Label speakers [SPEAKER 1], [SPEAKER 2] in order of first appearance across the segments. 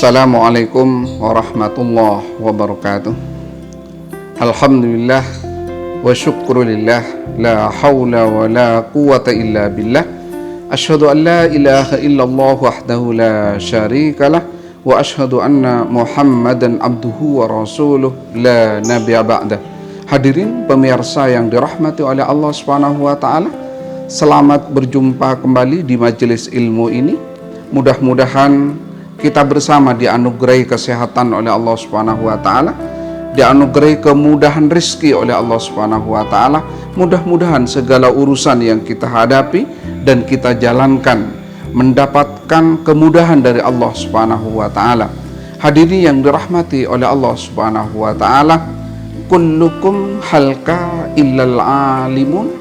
[SPEAKER 1] Assalamualaikum warahmatullahi wabarakatuh. Alhamdulillah wa syukrulillah, la hawla wa la quwata illa billah. Asyhadu an la ilaha illallah wahdahu la syarikalah, wa asyhadu anna Muhammadan abduhu wa rasuluh la nabiyya ba'dah. Hadirin pemirsa yang dirahmati oleh Allah Subhanahu wa taala, selamat berjumpa kembali di majelis ilmu ini. Mudah-mudahan kita bersama dianugerahi kesehatan oleh Allah Subhanahu wa taala, dianugerahi kemudahan rezeki oleh Allah Subhanahu wa taala. Mudah-mudahan segala urusan yang kita hadapi dan kita jalankan mendapatkan kemudahan dari Allah Subhanahu wa taala. Hadirin yang dirahmati oleh Allah Subhanahu wa taala, kullukum halka illal alimun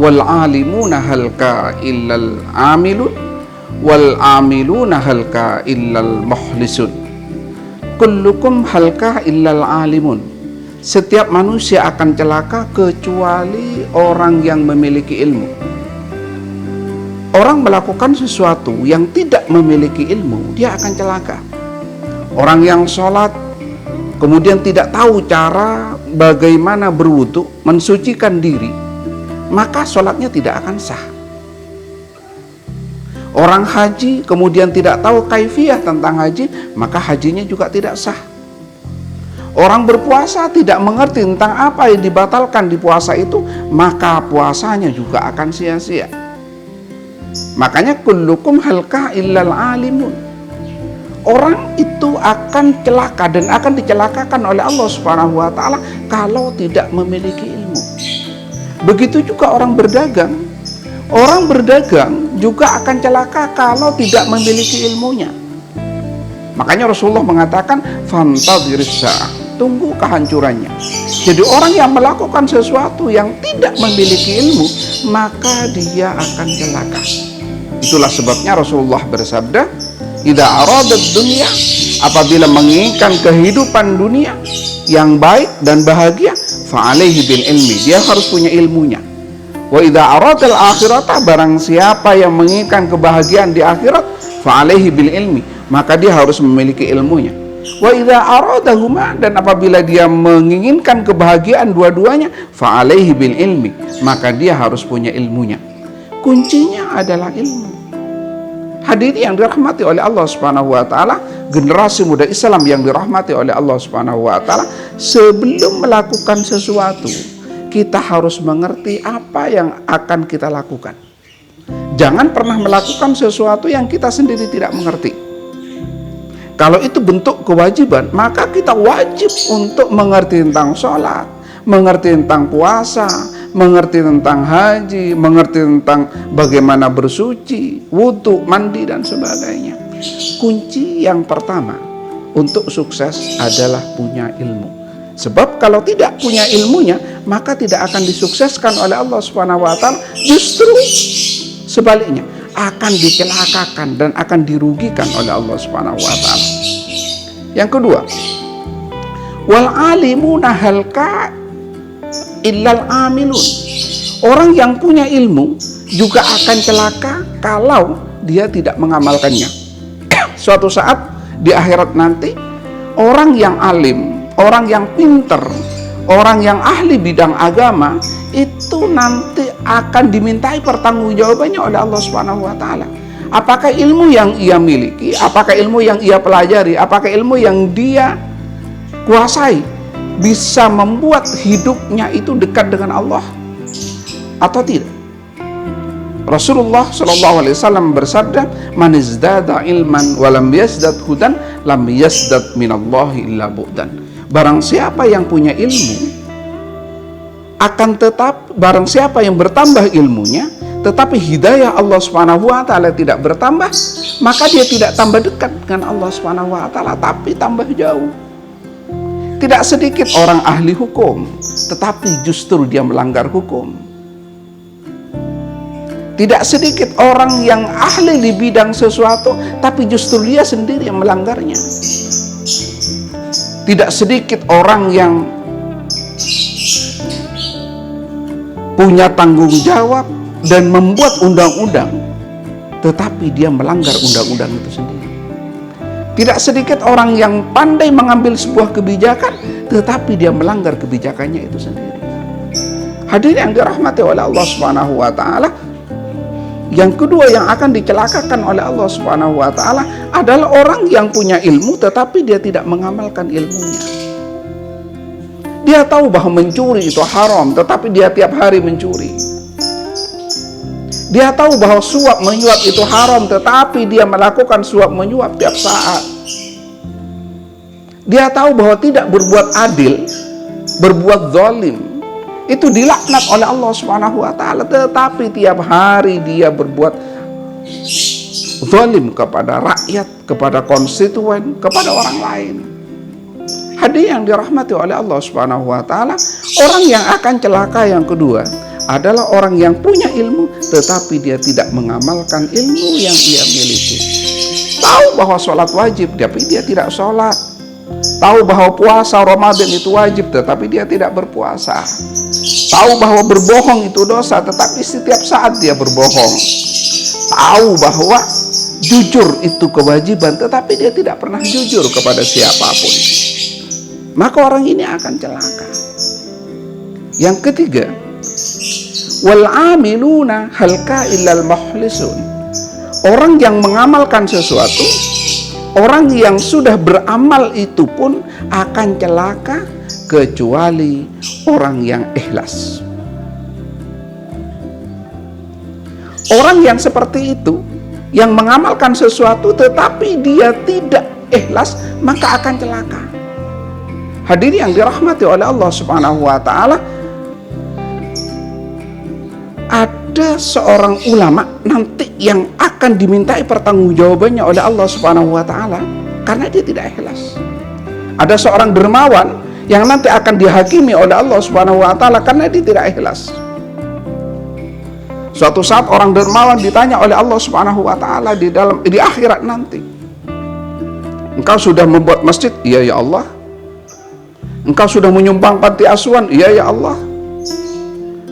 [SPEAKER 1] wal alimuna halka illal amilun wal amiluna halka illal mukhlisun. Kullukum halka illal alimun. Setiap manusia akan celaka kecuali orang yang memiliki ilmu. Orang melakukan sesuatu yang tidak memiliki ilmu, dia akan celaka. Orang yang sholat kemudian tidak tahu cara bagaimana berwudu, mensucikan diri, maka sholatnya tidak akan sah. Orang haji kemudian tidak tahu kaifiyah tentang haji, maka hajinya juga tidak sah. Orang berpuasa tidak mengerti tentang apa yang dibatalkan di puasa itu, maka puasanya juga akan sia-sia. Makanya kullukum halka illal alimun. Orang itu akan celaka dan akan dicelakakan oleh Allah Subhanahu wa taala kalau tidak memiliki ilmu. Begitu juga orang berdagang. Orang berdagang juga akan celaka kalau tidak memiliki ilmunya. Makanya Rasulullah mengatakan fantadhiris sa'ah, tunggu kehancurannya. Jadi orang yang melakukan sesuatu yang tidak memiliki ilmu, maka dia akan celaka. Itulah sebabnya Rasulullah bersabda, idza aradat dunya, apabila menginginkan kehidupan dunia yang baik dan bahagia, fa alaihi bil ilmi, dia harus punya ilmunya. Wa idza aradal akhirata, barang siapa yang menginginkan kebahagiaan di akhirat, fa alaihi bil ilmi, maka dia harus memiliki ilmunya. Wa idza aradahuma, dan apabila dia menginginkan kebahagiaan dua-duanya, fa alaihi bil ilmi, maka dia harus punya ilmunya. Kuncinya adalah ilmu. Hadirin yang dirahmati oleh Allah Subhanahu wa taala, generasi muda Islam yang dirahmati oleh Allah Subhanahu wa taala, sebelum melakukan sesuatu, kita harus mengerti apa yang akan kita lakukan. Jangan pernah melakukan sesuatu yang kita sendiri tidak mengerti. Kalau itu bentuk kewajiban, maka kita wajib untuk mengerti tentang sholat, mengerti tentang puasa, mengerti tentang haji, mengerti tentang bagaimana bersuci, wudu, mandi, dan sebagainya. Kunci yang pertama untuk sukses adalah punya ilmu. Sebab kalau tidak punya ilmunya, maka tidak akan disukseskan oleh Allah Subhanahu wa taala. Justru sebaliknya, akan dicelakakan dan akan dirugikan oleh Allah Subhanahu wa taala. Yang kedua, wal alimuna halka illal amilun. Orang yang punya ilmu juga akan celaka kalau dia tidak mengamalkannya. Suatu saat di akhirat nanti, orang yang alim, orang yang pinter, orang yang ahli bidang agama, itu nanti akan dimintai pertanggungjawabannya oleh Allah Subhanahu wa taala. Apakah ilmu yang ia miliki, apakah ilmu yang ia pelajari, apakah ilmu yang dia kuasai bisa membuat hidupnya itu dekat dengan Allah atau tidak? Rasulullah SAW bersabda, man izdada ilman wa lam yazdad hudan lam yazdad minallahi illa bu'dan. Barang siapa yang punya ilmu, barang siapa yang bertambah ilmunya, tetapi hidayah Allah Subhanahu wa taala tidak bertambah, maka dia tidak tambah dekat dengan Allah Subhanahu wa taala, tapi tambah jauh. Tidak sedikit orang ahli hukum, tetapi justru dia melanggar hukum. Tidak sedikit orang yang ahli di bidang sesuatu, tapi justru dia sendiri yang melanggarnya. Tidak sedikit orang yang punya tanggung jawab dan membuat undang-undang, tetapi dia melanggar undang-undang itu sendiri. Tidak sedikit orang yang pandai mengambil sebuah kebijakan, tetapi dia melanggar kebijakannya itu sendiri. Hadirin yang dirahmati oleh Allah Subhanahu wa taala, yang kedua yang akan dicelakakan oleh Allah Subhanahu wa taala adalah orang yang punya ilmu tetapi dia tidak mengamalkan ilmunya. Dia tahu bahwa mencuri itu haram, tetapi dia tiap hari mencuri. Dia tahu bahwa suap menyuap itu haram, tetapi dia melakukan suap menyuap tiap saat. Dia tahu bahwa tidak berbuat adil, berbuat zalim, itu dilaknat oleh Allah Subhanahu wa taala, tetapi tiap hari dia berbuat zalim kepada rakyat, kepada konstituen, kepada orang lain. Hadirin yang dirahmati oleh Allah Subhanahu wa taala, orang yang akan celaka yang kedua adalah orang yang punya ilmu tetapi dia tidak mengamalkan ilmu yang ia miliki. Tahu bahwa sholat wajib tapi dia tidak sholat. Tahu bahwa puasa Ramadan itu wajib tetapi dia tidak berpuasa. Tahu bahwa berbohong itu dosa tetapi setiap saat dia berbohong. Tahu bahwa jujur itu kewajiban tetapi dia tidak pernah jujur kepada siapapun. Maka orang ini akan celaka. Yang ketiga, wal amiluna halka illal mukhlisun. Orang yang mengamalkan sesuatu, orang yang sudah beramal itu pun akan celaka kecuali orang yang ikhlas. Orang yang seperti itu, yang mengamalkan sesuatu tetapi dia tidak ikhlas, maka akan celaka. Hadirin yang dirahmati oleh Allah Subhanahu wa taala, ada seorang ulama nanti yang akan dimintai pertanggungjawabannya oleh Allah Subhanahu wa taala karena dia tidak ikhlas. Ada seorang dermawan yang nanti akan dihakimi oleh Allah Subhanahu wa taala karena dia tidak ikhlas. Suatu saat orang dermawan ditanya oleh Allah Subhanahu wa taala di akhirat nanti, engkau sudah membuat masjid? Iya ya Allah. Engkau sudah menyumbang panti asuhan? Iya ya Allah.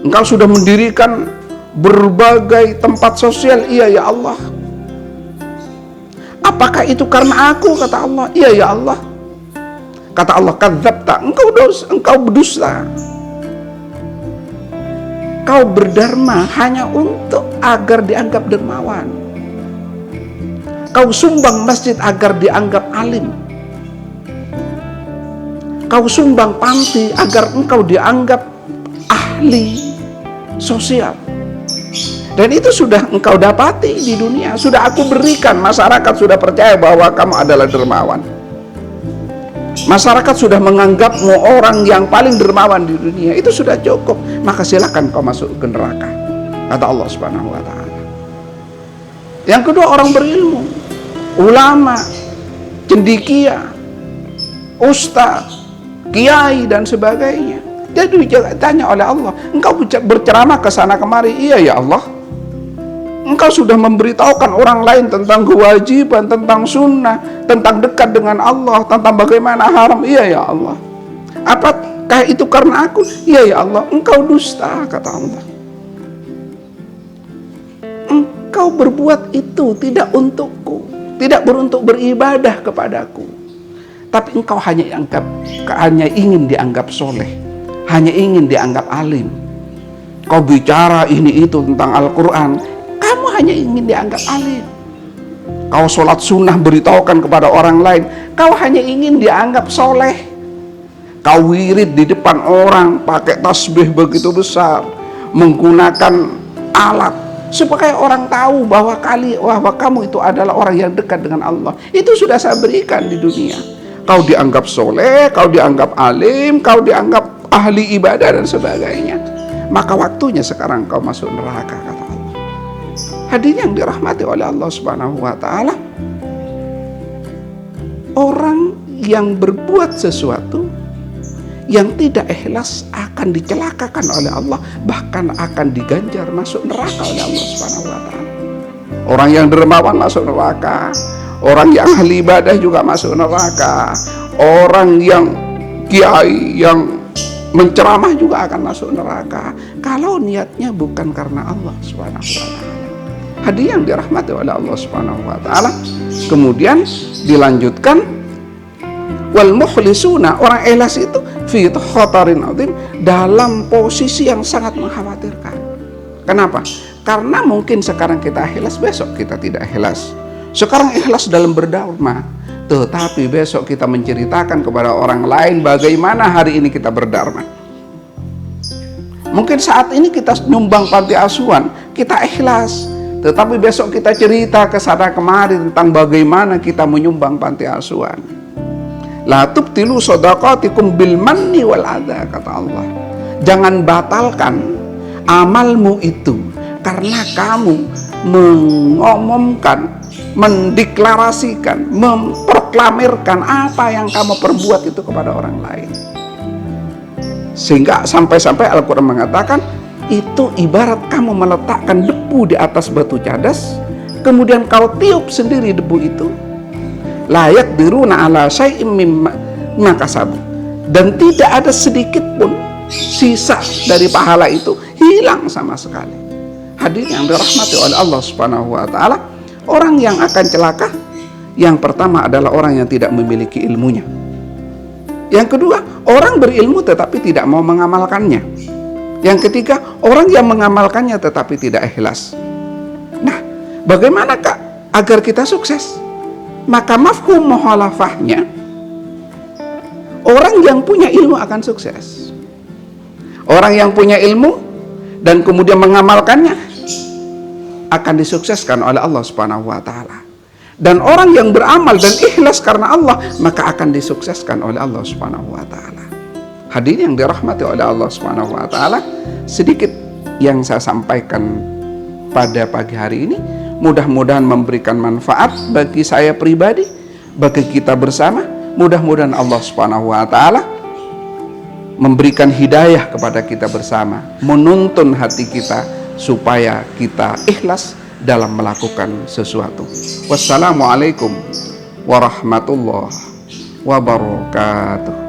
[SPEAKER 1] Engkau sudah mendirikan berbagai tempat sosial? Iya ya Allah. Apakah itu karena aku? Kata Allah, iya ya Allah. Kata Allah, kadzabta, engkau berdusta. Kau berdharma hanya untuk agar dianggap dermawan. Kau sumbang masjid agar dianggap alim. Kau sumbang panti agar engkau dianggap ahli sosial. Dan itu sudah engkau dapati di dunia. Sudah aku berikan, masyarakat sudah percaya bahwa kamu adalah dermawan. Masyarakat sudah menganggapmu orang yang paling dermawan di dunia. Itu sudah cukup. Maka silakan kau masuk ke neraka, kata Allah Subhanahu wa taala. Yang kedua, orang berilmu, ulama, cendekia, ustaz, kiai dan sebagainya. Jadi ditanya oleh Allah, engkau berceramah ke sana kemari? Iya ya Allah. Engkau sudah memberitahukan orang lain tentang kewajiban, tentang sunnah, tentang dekat dengan Allah, tentang bagaimana haram? Iya ya Allah. Apakah itu karena aku? Iya ya Allah. Engkau dusta, kata Allah. Engkau berbuat itu tidak untukku, tidak beruntuk beribadah kepadaku, tapi engkau hanya ingin dianggap soleh, hanya ingin dianggap alim. Kau bicara ini itu tentang Al-Quran, kamu hanya ingin dianggap alim. Kau sholat sunnah beritahukan kepada orang lain, kau hanya ingin dianggap soleh. Kau wirid di depan orang pakai tasbih begitu besar, menggunakan alat supaya orang tahu bahwa kamu itu adalah orang yang dekat dengan Allah. Itu sudah saya berikan di dunia. Kau dianggap soleh, kau dianggap alim, kau dianggap ahli ibadah dan sebagainya. Maka waktunya sekarang kau masuk neraka, kata Allah. Hadirin yang dirahmati oleh Allah Subhanahu wa taala, orang yang berbuat sesuatu yang tidak ikhlas akan dicelakakan oleh Allah, bahkan akan diganjar masuk neraka oleh Allah Subhanahu wa taala. Orang yang dermawan masuk neraka, orang yang ahli ibadah juga masuk neraka, orang yang kiai yang menceramah juga akan masuk neraka kalau niatnya bukan karena Allah Subhanahu wa taala. Hadirin yang dirahmati oleh Allah Subhanahu wa taala. Kemudian dilanjutkan, wal mukhlisuna, orang ikhlas itu fi khatarin azim, dalam posisi yang sangat mengkhawatirkan. Kenapa? Karena mungkin sekarang kita ikhlas, besok kita tidak ikhlas. Sekarang ikhlas dalam berdharma, tetapi besok kita menceritakan kepada orang lain bagaimana hari ini kita berdharma. Mungkin saat ini kita nyumbang panti asuhan, kita ikhlas, tetapi besok kita cerita ke sana kemari tentang bagaimana kita menyumbang panti asuhan. La tubtilu shadaqatikum bil manni wal adha, kata Allah. Jangan batalkan amalmu itu karena kamu mengomongkan, mendeklarasikan, memproklamirkan apa yang kamu perbuat itu kepada orang lain. Sehingga sampai-sampai Al-Quran mengatakan, itu ibarat kamu meletakkan debu di atas batu cadas, kemudian kau tiup sendiri debu itu. Layak diruna ala syai'im mimma kasabu, dan tidak ada sedikit pun sisa dari pahala itu hilang sama sekali. Hadirin yang dirahmati oleh Allah Subhanahu wa taala, orang yang akan celaka yang pertama adalah orang yang tidak memiliki ilmunya. Yang kedua, orang berilmu tetapi tidak mau mengamalkannya. Yang ketiga, orang yang mengamalkannya tetapi tidak ikhlas. Nah, bagaimana Kak agar kita sukses? Maka mafhum mukhalafahnya, orang yang punya ilmu akan sukses. Orang yang punya ilmu dan kemudian mengamalkannya akan disukseskan oleh Allah Subhanahu wa taala. Dan orang yang beramal dan ikhlas karena Allah, maka akan disukseskan oleh Allah Subhanahu wa taala. Hadirin yang dirahmati oleh Allah Subhanahu wa taala, sedikit yang saya sampaikan pada pagi hari ini mudah-mudahan memberikan manfaat bagi saya pribadi, bagi kita bersama. Mudah-mudahan Allah Subhanahu wa taala memberikan hidayah kepada kita bersama, menuntun hati kita supaya kita ikhlas dalam melakukan sesuatu. Wassalamualaikum warahmatullahi wabarakatuh.